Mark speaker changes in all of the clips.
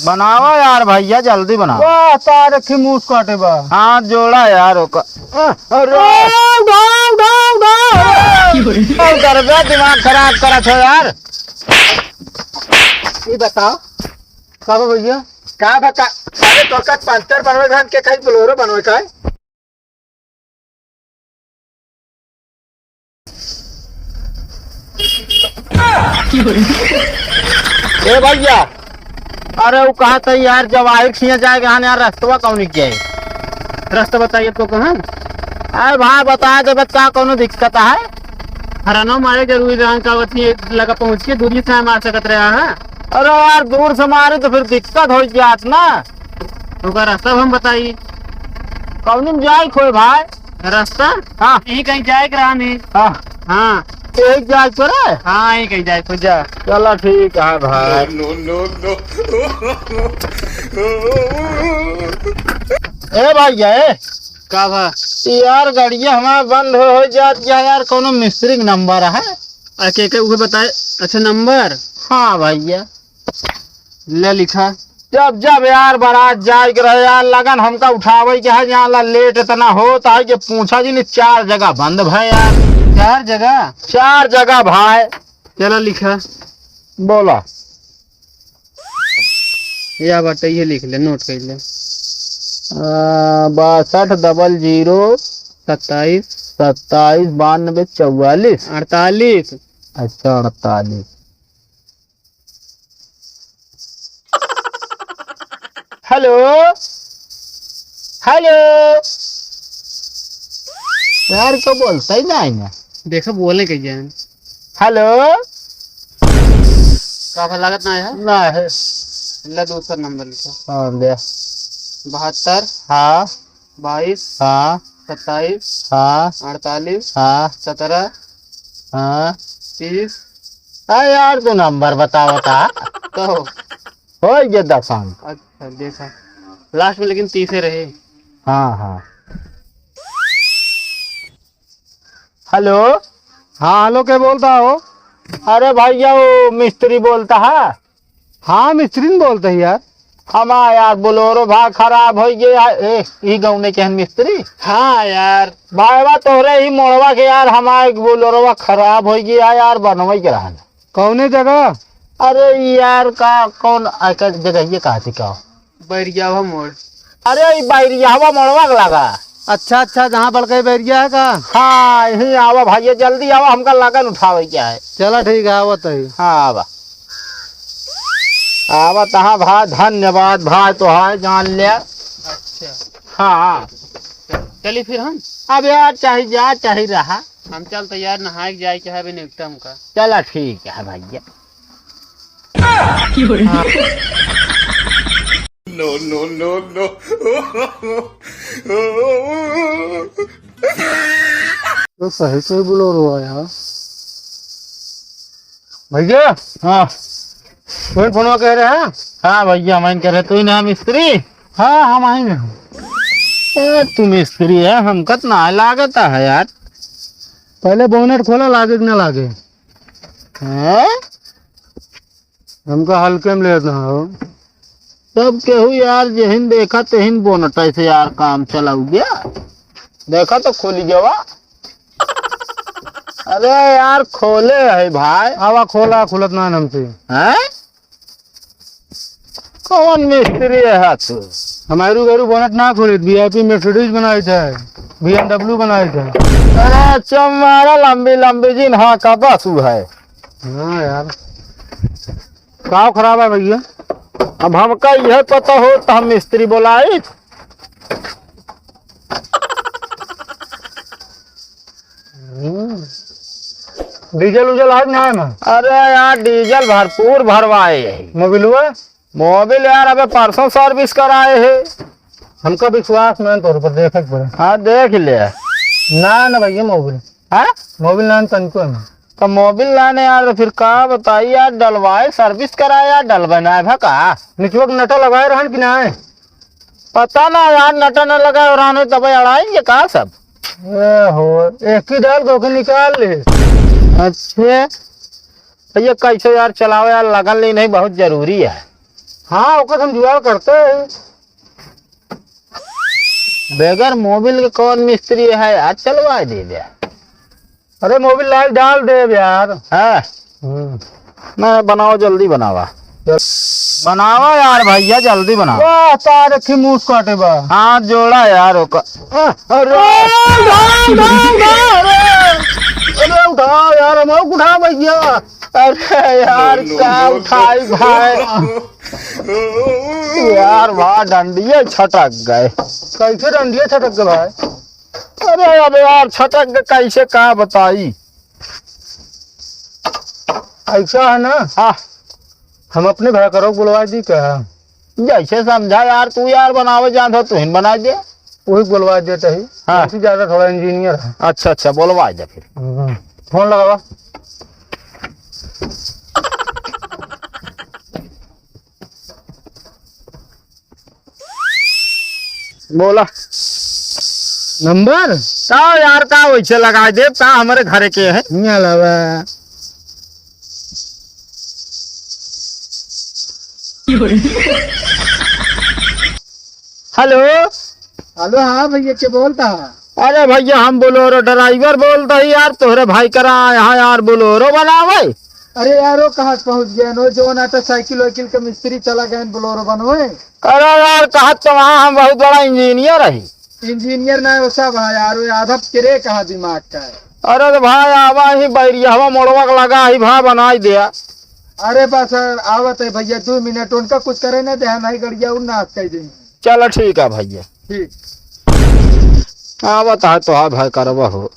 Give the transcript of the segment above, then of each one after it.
Speaker 1: बनाओ यार भैया, जल्दी बनाओ।
Speaker 2: वाह तार रखी मुंह काटे बा।
Speaker 1: हाथ जोड़ा यार अरे कर दो, दिमाग खराब करा छो यार।
Speaker 2: ये बताओ का बा भैया
Speaker 1: का बता, अरे तो का पंचर बनवे घन के कहीं बोलेरो बनवे का है? ए भैया, अरे वो कहा था यार जब आए खिया जाएगा यार, रास्तवा कौन गया है?
Speaker 2: रास्ता बताइए तो कहाँ
Speaker 1: अरे भाई बता दे बच्चा, कौन दिक्कत है?
Speaker 2: हरानो मारे जरूरी रहा का वती लगा पहुंच के दूरी से मार सकत रहा है।
Speaker 1: अरे यार दूर से मारे तो फिर दिक्कत हो जात ना।
Speaker 2: तो का रास्ता हम बताइए।
Speaker 1: कौन जाए खोए भाई?
Speaker 2: रास्ता
Speaker 1: हाँ
Speaker 2: यही कहीं जाए के रहा नहीं।
Speaker 1: हाँ
Speaker 2: हाँ
Speaker 1: एक जाए तो रे।
Speaker 2: हाँ यही कहीं जाए तो जा।
Speaker 1: चलो ठीक है भाई। ए भैया ए
Speaker 2: का भा
Speaker 1: यार गाड़िया हमारा बंद हो जात यार, कोनो मिस्त्री का नंबर है?
Speaker 2: के उसे बताए। अच्छा नंबर
Speaker 1: हाँ भैया
Speaker 2: ले लिखा।
Speaker 1: जब जब यार बारात जाए के रहे यार, लगन हमका उठावे के है यहाँ ला लेट इतना होता है कि पूछा जी नहीं, 4 जगह बंद भाई यार।
Speaker 2: 4 जगह
Speaker 1: 4 जगह भाई।
Speaker 2: चला लिखा।
Speaker 1: बोला
Speaker 2: या बताइए लिख ले, नोट कर ले।
Speaker 1: 62 00
Speaker 2: 27
Speaker 1: 27 92 44।
Speaker 2: 48।
Speaker 1: अच्छा 48। हेलो हेलो यार, तो बोलता ही नहीं ना।
Speaker 2: देखो बोले कहीं जाए।
Speaker 1: हेलो
Speaker 2: का लागत ना है
Speaker 1: ना है।
Speaker 2: ले दूसरा नंबर लिखा।
Speaker 1: हाँ दे।
Speaker 2: 72
Speaker 1: हाँ
Speaker 2: 22
Speaker 1: हाँ
Speaker 2: 27
Speaker 1: हाँ
Speaker 2: 48
Speaker 1: हाँ
Speaker 2: 17
Speaker 1: हाँ
Speaker 2: 30।
Speaker 1: हाँ यार तू नंबर बता
Speaker 2: तो
Speaker 1: हो गया 10 अंक।
Speaker 2: अच्छा देखा लास्ट में लेकिन 30 रहे।
Speaker 1: हाँ हाँ हेलो।
Speaker 2: हाँ हेलो क्या बोलता हो?
Speaker 1: अरे भैया वो मिस्त्री बोलता है।
Speaker 2: हाँ मिस्त्री ने बोलते है यार।
Speaker 1: हमारा यार बोलोरो भाई खराब हो गया। ई गाँव में केहन मिस्त्री?
Speaker 2: हाँ यार
Speaker 1: भाई तोरे ही मोड़वा के यार, हमारे बोलोरो खराब हो गया यार, बनवे के रहा।
Speaker 2: कौने जगह?
Speaker 1: अरे यार का कौन जगह ये कहा थी का?
Speaker 2: बैरिया मोड़।
Speaker 1: अरे बैरिया मोड़वा के लगा।
Speaker 2: अच्छा अच्छा जहाँ बड़के बैरिया है का?
Speaker 1: हाँ यही आवा भाई, जल्दी आवा, हमका लगन उठावे क्या है।
Speaker 2: चला ठीक है आवत है।
Speaker 1: हाँ आवा आवा तहा भाई, धन्यवाद भाई, तो है जान लिया।
Speaker 2: अच्छा
Speaker 1: हाँ
Speaker 2: चलिए फिर हम
Speaker 1: अब यार चाहे जा चाहे रहा,
Speaker 2: हम चल तैयार नहाए जाए के है निकटम का।
Speaker 1: चला ठीक है भैया।
Speaker 3: No, no, no, no.
Speaker 2: तो सही से बोलो यार भैया।
Speaker 1: हाँ
Speaker 2: फोन कह रहे हैं।
Speaker 1: हाँ भैया मैं कह रहे, तू ना मिस्त्री?
Speaker 2: हाँ हम आएंगे।
Speaker 1: तू मिस्त्री है, हमका तो ना लागता है यार।
Speaker 2: पहले बोनेट खोला, लागे कि ना लागे?
Speaker 1: हैं?
Speaker 2: हमका हल्के में लेना हो।
Speaker 1: तब केहू यार जहिन देखा तहिन बोनट से यार काम चला गया। देखा तो खोली जवा। अरे यार खोले है भाई।
Speaker 2: आवा खोला खुलत ना हमसे।
Speaker 1: हैं? कौन मिस्त्री है तू?
Speaker 2: हमारू घरू बोनट ना खोली, VIP मर्सिडीज बनाई थे, BMW बनाई थे।
Speaker 1: अरे चमारा लंबी लंबी जिन हाँ का बस है।
Speaker 2: हाँ यार काव खराब है भैया।
Speaker 1: अब हमका यह पता हो तो हम मिस्त्री बोलाई।
Speaker 2: डीजल उजल है ना है ना?
Speaker 1: अरे यार डीजल भरपूर भरवाए है।
Speaker 2: मोबिल हुआ?
Speaker 1: मोबिल यार अबे परसों सर्विस कराए है।
Speaker 2: हमका विश्वास में तौर पर देखे पड़े।
Speaker 1: हाँ देख ले।
Speaker 2: ना भैया मोबिल
Speaker 1: है
Speaker 2: मोबिल ना तनिको में।
Speaker 1: तो मोबिल लाने यार, तो फिर का बताइए यार, डलवाए सर्विस कराए यार, डलवाना है का?
Speaker 2: निचवक नटा लगाए रहन कि ना है?
Speaker 1: पता ना यार, नटा न लगा और तब अड़ाएंगे का सब।
Speaker 2: हो एक ही डाल दो के निकाल ले।
Speaker 1: अच्छा तो ये कैसे यार चलाओ यार, लगन ले नहीं बहुत जरूरी है।
Speaker 2: हाँ ओकर हम जुगाड़ करते हैं।
Speaker 1: बगैर मोबिल के कौन मिस्त्री है यार, चलवा दे दे।
Speaker 2: अरे मोबिल लाइट डाल दे यार।
Speaker 1: है मैं बनाओ, जल्दी बनावा, बनावा यार भैया, जल्दी बनाओ।
Speaker 2: वाह तार रखी मुंह काटे बा।
Speaker 1: हाथ जोड़ा यार ओका। अरे
Speaker 2: अरे उठा यार, हम उठा भैया।
Speaker 1: अरे यार क्या उठाई भाई, यार वहाँ डंडिये छटक गए।
Speaker 2: कैसे डंडिया छटक गए भाई?
Speaker 1: अरे अब यार छटक गए कैसे, क्या बताई।
Speaker 2: ऐसा है ना,
Speaker 1: हाँ
Speaker 2: हम अपने भाई करो बुलवा दी क्या?
Speaker 1: जैसे समझा यार, तू यार बनावे जान हो, तू ही बना दे।
Speaker 2: वही बुलवा देते ही।
Speaker 1: हाँ।
Speaker 2: उससे ज्यादा थोड़ा इंजीनियर है।
Speaker 1: अच्छा अच्छा, बोलवा दे फिर।
Speaker 2: फोन लगावा।
Speaker 1: बोला
Speaker 2: नंबर
Speaker 1: का यार, का वैसे लगा दे, का हमारे घर के है।
Speaker 2: नहीं अलावा।
Speaker 1: हेलो।
Speaker 2: हेलो हाँ भैया, क्या बोलता है?
Speaker 1: अरे भैया हम बोलोरो ड्राइवर बोलते ही यार, तोहरे भाई करा यहाँ यार बोलोरो बनावे।
Speaker 2: अरे यार वो कहाँ से पहुँच गए? नो जो ना तो साइकिल वाइकिल के मिस्त्री चला गए बोलोरो बनवे।
Speaker 1: अरे यार कहा तो वहाँ हम बहुत बड़ा इंजीनियर है।
Speaker 2: इंजीनियर ना वो सब है यार, वो आधा किरे कहाँ दिमाग का है।
Speaker 1: अरे तो भाई आवा ही बैरिया हवा मोड़वा के लगा ही भाई बनाई दिया।
Speaker 2: अरे बस आवत है भैया, 2 मिनट उनका कुछ करे ना ध्यान नहीं गड़िया उन नाच कर देंगे।
Speaker 1: चलो ठीक है भैया,
Speaker 2: ठीक।
Speaker 1: आवत है तो हाँ भाई करवा हो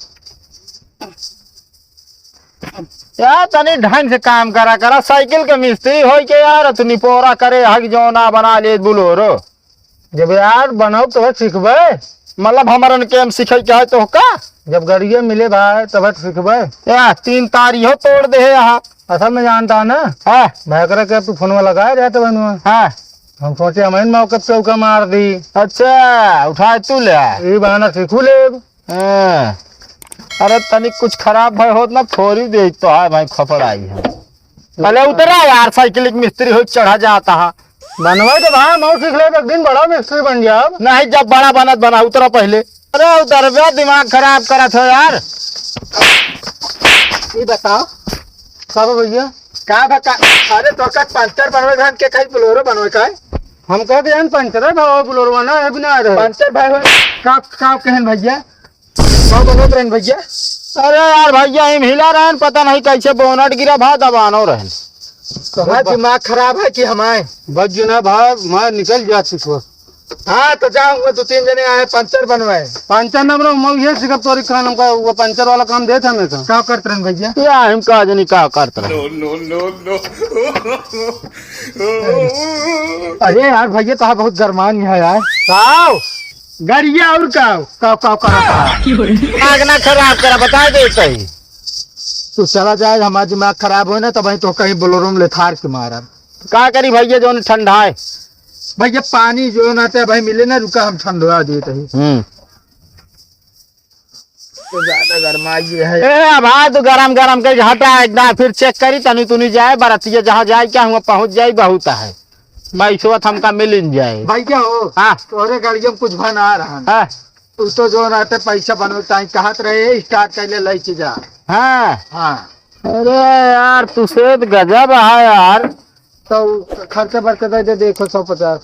Speaker 1: यार, तनी ढंग से काम करा करा। साइकिल के मिस्त्री हो के यार तू निपोरा करे हक जो ना बना ले बोलोरो।
Speaker 2: जब यार बनाओ तो सीखबे,
Speaker 1: मतलब हमारे के हम सीखे क्या है तो का,
Speaker 2: जब गड़िया मिले भाई तब सीखबे।
Speaker 1: या 3 तारी हो तोड़ दे यहाँ।
Speaker 2: असल में जानता है ना,
Speaker 1: हाँ
Speaker 2: भाई करे के तू फोन में लगाए रहते बनवा।
Speaker 1: हाँ
Speaker 2: हम सोचे हमें मौके पे चौका मार दी।
Speaker 1: अच्छा उठा तू ले।
Speaker 2: ये बहाना सीखू ले।
Speaker 1: हाँ। अरे तनिक कुछ खराब भाई होत ना थोड़ी दे तो है भाई, खपड़ आई है। पहले उतरा यार, साइकिल के मिस्त्री हो चढ़ा जाता है।
Speaker 2: बनवा तो भाई मऊ सीख ले, एक दिन बड़ा मिस्त्री बन गया।
Speaker 1: नहीं जब बड़ा बनत बना, उतरा पहले। अरे उतर बे, दिमाग खराब करा था यार।
Speaker 2: ये बताओ कब भैया
Speaker 1: का बता। अरे तो का पंचर बनवे घन के कहीं बोलोरो बनवे का
Speaker 2: हम कहते हैं पंचर है भाई, बोलोरवा ना है बिना रहे
Speaker 1: पंचर भाई हो
Speaker 2: का कहन भैया, का बनत रहन भैया।
Speaker 1: अरे यार भैया हम हिला रहन, पता नहीं कैसे बोनट गिरा भा दबानो रहन।
Speaker 2: तो दिमाग खराब है कि हमारे बच जो ना भाई, मैं निकल जा सीखो। हाँ तो जाऊंगा, 2-3 जने आए पंचर बनवाए। पंचर नंबर मैं ये सिखब तोरी खान हमका वो पंचर वाला काम देता हमें तो क्या करते रहन भैया।
Speaker 1: या हम का जनी का करत रहे।
Speaker 3: No, no, no, no.
Speaker 2: अरे यार भैया तो बहुत गरमान है यार।
Speaker 1: काव
Speaker 2: गड़िया और काव काव काव करता
Speaker 1: दिमाग ना खराब करा, बता दे कहीं।
Speaker 2: तू चला जाए, हमारा दिमाग खराब हो ना तो भाई तो कहीं बोलोरो में लेथार के मारा।
Speaker 1: का करी भैया जो ठंडा है।
Speaker 2: भैया पानी जो ना था भाई मिले ना, रुका हम ठंडवा देते ही। तो ज्यादा गरमाई है।
Speaker 1: ए भाई तो गरम गरम करके हटा एकदम, फिर चेक करी तनी तुनी जाए बरतिया जहाँ जाए क्या हुआ पहुँच जाए बहुत है भाई, सुबह हमका मिल जाए।
Speaker 2: भाई क्या हो
Speaker 1: हाँ
Speaker 2: तोरे गाड़ियों में कुछ बना रहा
Speaker 1: हाँ
Speaker 2: तू तो जो रहते पैसा बनवे टाइम कहत रहे स्टार्ट कर ले लेके जा।
Speaker 1: हाँ।
Speaker 2: हाँ
Speaker 1: अरे यार तू से गजब है यार।
Speaker 2: तो खर्चा बर्चा दे देखो 150।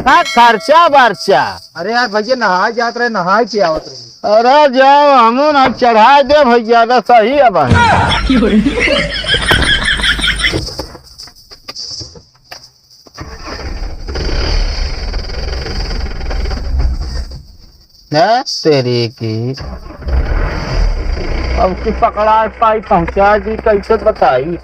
Speaker 1: हाँ खर्चा बर्चा।
Speaker 2: अरे यार भैया नहा जात रहे, नहा के आवत रहे।
Speaker 1: अरे जाओ हम ना चढ़ा दे भैया, ना सही है भाई। तेरे की अब की पकड़ा पाई पहुंचा दी कैसे बताई।